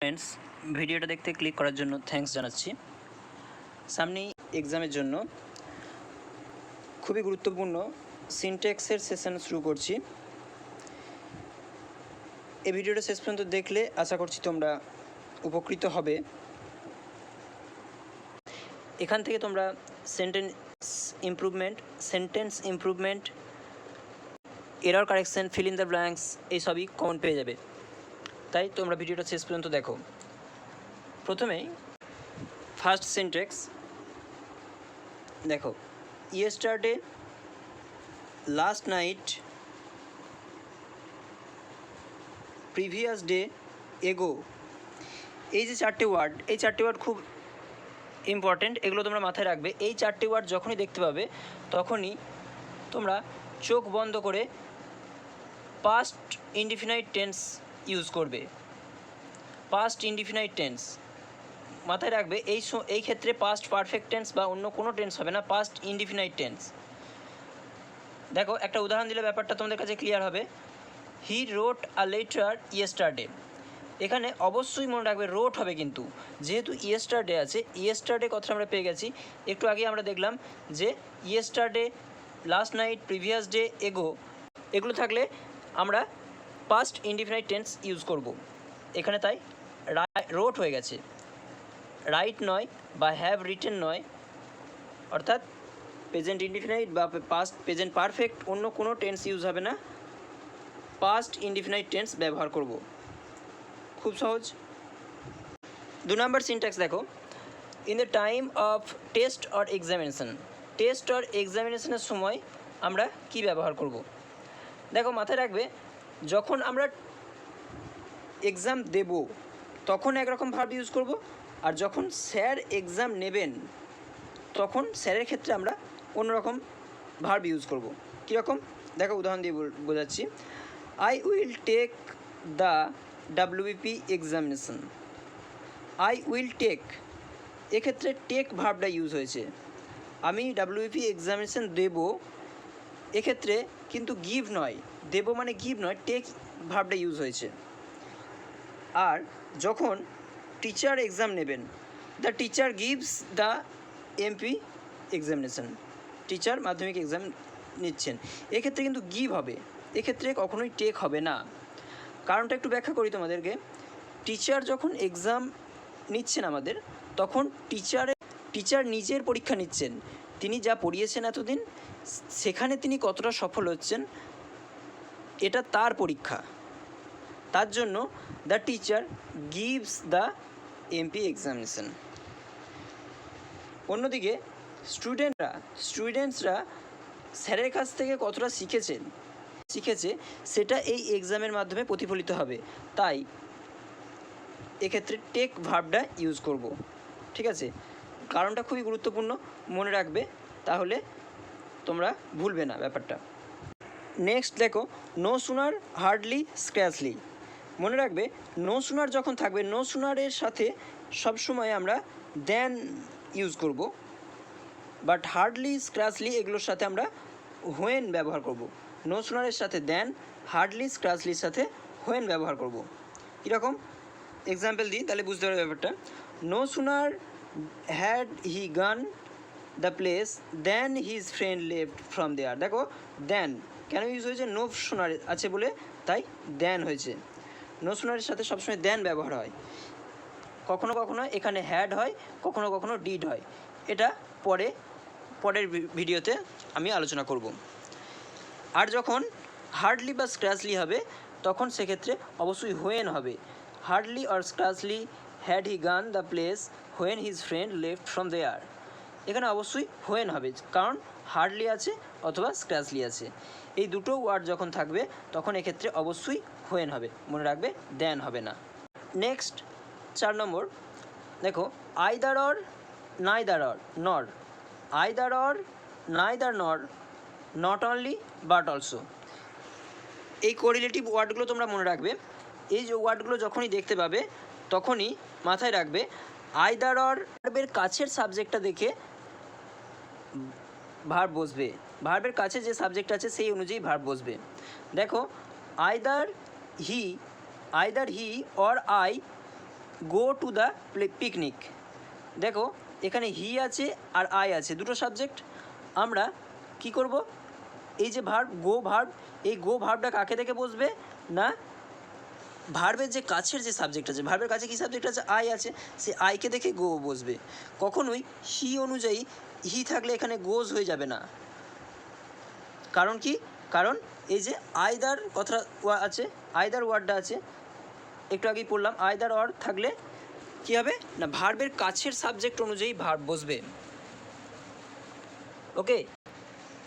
Friends, ভিডিওটা দেখতে click করার জন্য থ্যাঙ্কস জানাচ্ছি। সামনেই এক্সামের জন্য খুবই গুরুত্বপূর্ণ সিনট্যাক্সের সেশন শুরু করছি। এই ভিডিওটা শেষ পর্যন্ত দেখলে আশা করছি তোমরা উপকৃত হবে। এখান থেকে তোমরা sentence improvement, error correction, fill in the blanks এই সবই কমন পেয়ে যাবে। তাই তোমরা ভিডিওটা শেষ পর্যন্ত দেখো। প্রথমেই ফার্স্ট সিনট্যাক্স দেখো, yesterday, last night, previous day, এগো, এই যে চারটে ওয়ার্ড, এই চারটে ওয়ার্ড খুব ইম্পর্টেন্ট, এগুলো তোমরা মাথায় রাখবে। এই চারটে ওয়ার্ড যখনই দেখতে পাবে তখনই তোমরা চোখ বন্ধ করে পাস্ট ইনডিফিনাইট টেন্স ইউজ করবে। পাস্ট ইনডিফিনাইট টেন্স মাথায় রাখবে। এই ক্ষেত্রে পাস্ট পারফেক্ট টেন্স বা অন্য কোনো টেন্স হবে না, পাস্ট ইনডিফিনাইট টেন্স। দেখো, একটা উদাহরণ দিলে ব্যাপারটা তোমাদের কাছে ক্লিয়ার হবে। হি রোট আ লেটার ইয়েস্টারডে, এখানে অবশ্যই মনে রাখবে রোট হবে, কিন্তু যেহেতু ইয়েস্টারডে আছে, ইয়েস্টারডে কথাটা আমরা পেয়ে গেছি। একটু আগে আমরা দেখলাম যে yesterday, last night, previous day, এগো, এগুলো থাকলে আমরা পাস্ট ইনডিফিনাইট টেন্স ইউজ করব। এখানে তাই রোট হয়ে গেছে, রাইট নয় বা হ্যাভ রিটেন নয়, অর্থাৎ প্রেজেন্ট ইনডিফিনাইট বা পাস্ট প্রেজেন্ট পারফেক্ট অন্য কোনো টেন্স ইউজ হবে না, পাস্ট ইনডিফিনাইট টেন্স ব্যবহার করব। খুব সহজ। 2 নম্বর সিনট্যাক্স দেখো, in the time of test or examination, test or এক্সামিনেশনের সময় আমরা কি ব্যবহার করব। দেখো, মাথায় রাখবে, যখন আমরা এক্সাম দেব তখন একরকম ভার্ব ইউজ করব, আর যখন স্যার এক্সাম নেবেন তখন স্যারের ক্ষেত্রে আমরা অন্যরকম ভার্ব ইউজ করব। কীরকম দেখো, উদাহরণ দিয়ে বোঝাচ্ছি। I will take the WBP examination. I will take, এক্ষেত্রে টেক ভার্বটা ইউজ হয়েছে। আমি WBP এক্সামিনেশন দেব, এক্ষেত্রে কিন্তু গিভ নয়, দেব মানে গিভ নয়, টেক ভার্বটা ইউজ হয়েছে। আর যখন টিচার এক্সাম নেবেন, the teacher gives the MP examination, teacher মাধ্যমিক এক্সাম নিচ্ছেন, এক্ষেত্রে কিন্তু গিভ হবে, এক্ষেত্রে কখনোই টেক হবে না। কারণটা একটু ব্যাখ্যা করি তোমাদেরকে। টিচার যখন এক্সাম নিচ্ছেন আমাদের, তখন টিচার নিজের পরীক্ষা নিচ্ছেন। তিনি যা পড়িয়েছেন এতদিন, সেখানে তিনি কতটা সফল হচ্ছেন, এটা তার পরীক্ষা। তার জন্য the teacher gives the MP examination. অন্যদিকে স্টুডেন্টসরা স্যারের কাছ থেকে কতটা শিখেছে সেটা এই এক্সামের মাধ্যমে প্রতিফলিত হবে। তাই এক্ষেত্রে টেক ভার্বটা ইউজ করব। ঠিক আছে, কারণটা খুবই গুরুত্বপূর্ণ, মনে রাখবে, তাহলে তোমরা ভুলবে না ব্যাপারটা। নেক্সট দেখো, নো সুনার, হার্ডলি, স্ক্র্যাচলি। মনে রাখবে, নো সুনার যখন থাকবে, নো সুনারের সাথে সবসময় আমরা দেন ইউজ করব, বাট হার্ডলি, স্ক্র্যাচলি এগুলোর সাথে আমরা হোয়েন ব্যবহার করব। নো সুনারের সাথে দেন, হার্ডলি, স্ক্র্যাচলির সাথে হোয়েন ব্যবহার করব। কীরকম এক্সাম্পল দিই তাহলে বুঝতে পারবে ব্যাপারটা। No sooner had he gone the place then his friend left from there. দেখো, দেন কেন ইউজ হয়েছে, নো সুনার আছে বলে, তাই দেন হয়েছে। নো সুনারের সাথে সবসময় দেন ব্যবহার হয়। কখনো কখনো এখানে হ্যাড হয়, কখনো কখনো ডিড হয়। এটা পরের ভিডিওতে আমি আলোচনা করব। আর যখন হার্ডলি বা স্ক্র্যাচলি হবে, তখন সেক্ষেত্রে অবশ্যই হোয়েন হবে। Hardly or scarcely had he gone the place when his friend left from there. এখানে অবশ্যই হোয়েন হবে, কারণ হার্ডলি আছে অথবা স্ক্র্যাচলি আছে। এই দুটো ওয়ার্ড যখন থাকবে তখন এক্ষেত্রে অবশ্যই হোয়েন হবে, মনে রাখবে, দেন হবে না। নেক্সট 4 নম্বর দেখো, আইদার অর, নাইদার অর, নর। আইদার অর, নাইদার নর, নট অনলি বাট অলসো। এই কোরিলেটিভ ওয়ার্ডগুলো তোমরা মনে রাখবে। এই যে ওয়ার্ডগুলো যখনই দেখতে পাবে তখনই মাথায় রাখবে আইদার অর ভার্বের কাছের সাবজেক্টটা দেখে ভার্ব বসবে। ভার্বের কাছে যে সাবজেক্ট আছে সেই অনুযায়ী ভার্ব বসবে। দেখো, either he or I go to the picnic. দেখো এখানে হি আছে আর আই আছে, দুটো সাবজেক্ট। আমরা কি করব, এই যে ভার্ব গো ভার্ব, এই গো ভার্বটা কাকে দেখে বসবে না, ভার্বের যে কাছের যে সাবজেক্ট আছে, ভার্বের কাছে কী সাবজেক্ট আছে, আই আছে, সে আইকে দেখে গো বসবে। কখনোই হি অনুযায়ী হি থাকলে এখানে গোজ হয়ে যাবে না। কারণ কি, কারণ এই যে আইদার কথা আছে, আইদার ওয়ার্ডটা আছে, একটু আগেই পড়লাম, আইদার অর থাকলে কী হবে না, ভার্বের কাছের সাবজেক্ট অনুযায়ী ভার্ব বসবে। ওকে,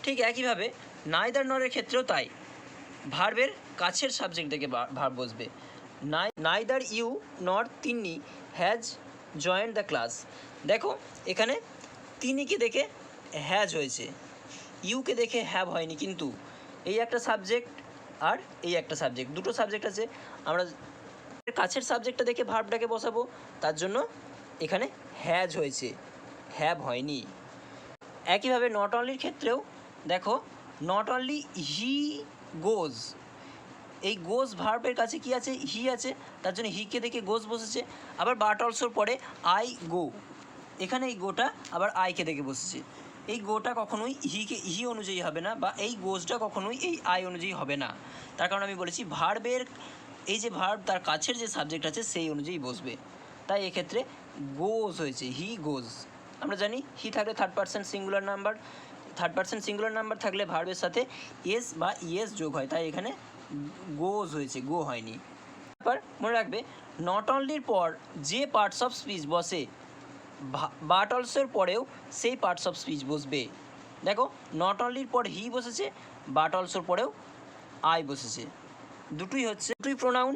ঠিক একইভাবে নাইদার নরের ক্ষেত্রেও তাই, ভার্বের কাছের সাবজেক্ট দেখে ভার্ব বসবে। নাইদার ইউ নর তিনি হ্যাজ জয়েন্ট দ্য ক্লাস। দেখো এখানে তিনিকে দেখে হ্যাজ হয়েছে, ইউকে দেখে হ্যাভ হয়নি, কিন্তু এই একটা সাবজেক্ট আর এই একটা সাবজেক্ট, দুটো সাবজেক্ট আছে, আমরা কাছের সাবজেক্টটা দেখে ভার্বটাকে বসাবো, তার জন্য এখানে হ্যাজ হয়েছে, হ্যাভ হয়নি। একইভাবে নট অনলির ক্ষেত্রেও দেখো, নট অনলি হি গোজ, এই গোজ ভার্বের কাছে কি আছে, হি আছে, তার জন্য হিকে দেখে গোজ বসেছে। আবার বাট অলসোর পরে আই গো, এখানে এই গোটা আবার আইকে দেখে বসেছে। এই গোটা কখনোই হি অনুযায়ী হবে না, বা এই গোজটা কখনোই এই আই অনুযায়ী হবে না। তার কারণ আমি বলেছি ভার্বের এই যে ভার্ব তার কাছের যে সাবজেক্ট আছে সেই অনুযায়ী বসবে, তাই এক্ষেত্রে গোজ হয়েছে, হি গোজ। আমরা জানি হি থাকলে third person singular number, third person singular number থাকলে ভার্বের সাথে এস বা ইএস যোগ হয়, তাই এখানে গোজ হয়েছে, গো হয়নি। তারপর মনে রাখবে নট অনলির পর যে পার্টস অফ স্পিচ বসে, বাট অলসোর পরেও সেই পার্টস অফ স্পিচ বসবে। দেখো নট অনলির পর হি বসেছে, বাট অলসোর পরেও আই বসেছে, দুটোই প্রোনাউন।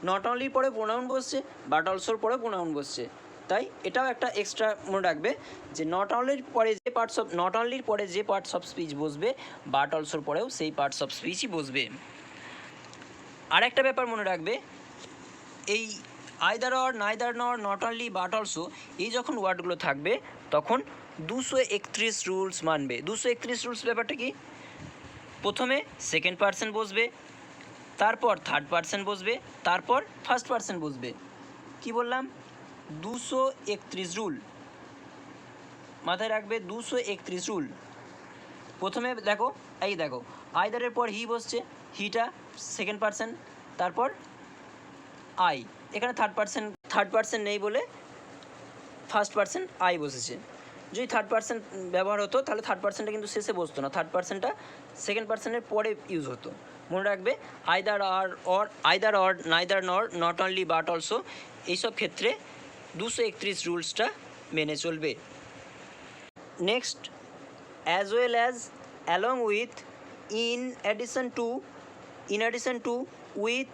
নট অনলির পরে প্রোনাউন বসছে, বাট অলসোর পরেও প্রোনাউন বসছে, তাই এটাও একটা এক্সট্রা মনে রাখবে যে নট অনলির পরে যে পার্টস অফ স্পিচ বসবে, বাট অলসোর পরেও সেই পার্টস অফ স্পিচই বসবে। আর একটা ব্যাপার মনে রাখবে, এই আইদার অর, নাইদার নর, নট অনলি, বাট অলসো, এই যখন ওয়ার্ডগুলো থাকবে তখন 231 রুলস মানবে। 231 রুলস ব্যাপারটা কি, প্রথমে সেকেন্ড পারসন বসবে, তারপর থার্ড পারসন বসবে, তারপর ফার্স্ট পারসন বসবে। কি বললাম, 231 রুল মাথায় রাখবে, 231 রুল। প্রথমে দেখো, এই দেখো আইদারের পর হি বসছে, হিটা সেকেন্ড পারসন, তারপর আই, এখানে থার্ড পারসন নেই বলে ফার্স্ট পারসন আই বসেছে। যদি থার্ড পারসন ব্যবহার হতো তাহলে থার্ড পারসনটা কিন্তু শেষে বসতো না, থার্ড পারসনটা সেকেন্ড পারসনের পরে ইউজ হতো। মনে রাখবে আইদার অর, নাইদার নর, নট অনলি, বাট অলসো, এইসব ক্ষেত্রে 231 রুলসটা মেনে চলবে। Next, as well as, along with, in addition to, with,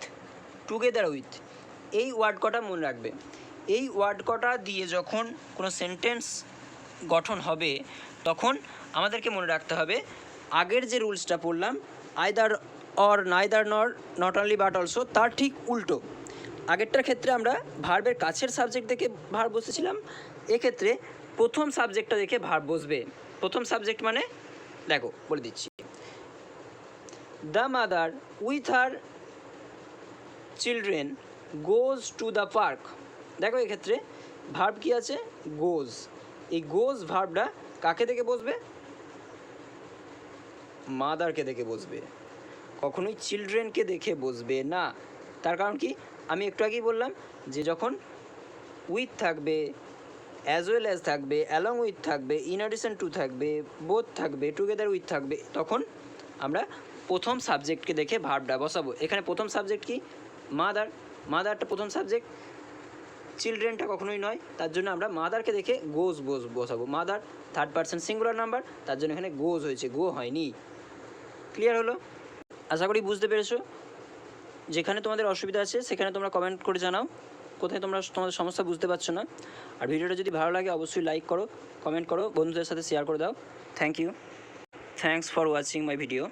together with, এই ওয়ার্ড কটা মনে রাখবে। এই ওয়ার্ড কটা দিয়ে যখন কোনো সেন্টেন্স গঠন হবে তখন আমাদেরকে মনে রাখতে হবে আগের যে রুলসটা পড়লাম, আইদার অর, নাইদার নর, নট অনলি, বাট অলসো, তার ঠিক উল্টো। আগেরটার ক্ষেত্রে আমরা ভার্বের কাছের সাবজেক্ট দেখে ভার্ব বসেছিলাম, এক্ষেত্রে প্রথম সাবজেক্টটা দেখে ভার্ব বসবে। প্রথম সাবজেক্ট মানে দেখো বলে দিচ্ছি, the mother with her children goes to the park. দেখো এক্ষেত্রে ভার্ব কি আছে, গোজ। এই গোজ ভার্বটা কাকে দেখে বসবে, মাদারকে দেখে বসবে, কখনোই চিলড্রেনকে দেখে বসবে না। তার কারণ কি, আমি একটু আগেই বললাম যে যখন উইথ থাকবে, অ্যাজ ওয়েল অ্যাজ থাকবে, অ্যালং উইথ থাকবে, ইন অ্যাডিশন টু থাকবে, বোথ থাকবে, টুগেদার উইথ থাকবে, তখন আমরা প্রথম সাবজেক্টকে দেখে ভার্বটা বসাবো। এখানে প্রথম সাবজেক্ট কি, মাদারটা প্রথম সাবজেক্ট, চিলড্রেনটা কখনোই নয়, তার জন্য আমরা মাদারকে দেখে গোজ বসাবো। Mother third person singular number, তার জন্য এখানে গোজ হয়েছে, গো হয়নি। ক্লিয়ার হলো? আশা করি বুঝতে পেরেছো। যেখানে তোমাদের অসুবিধা আছে সেখানে তোমরা কমেন্ট করে জানাও কোথায় তোমাদের সমস্যা বুঝতে পারছো না। আর ভিডিওটা যদি ভালো লাগে অবশ্যই লাইক করো, কমেন্ট করো, বন্ধুদের সাথে শেয়ার করে দাও। Thank you, thanks for watching my video.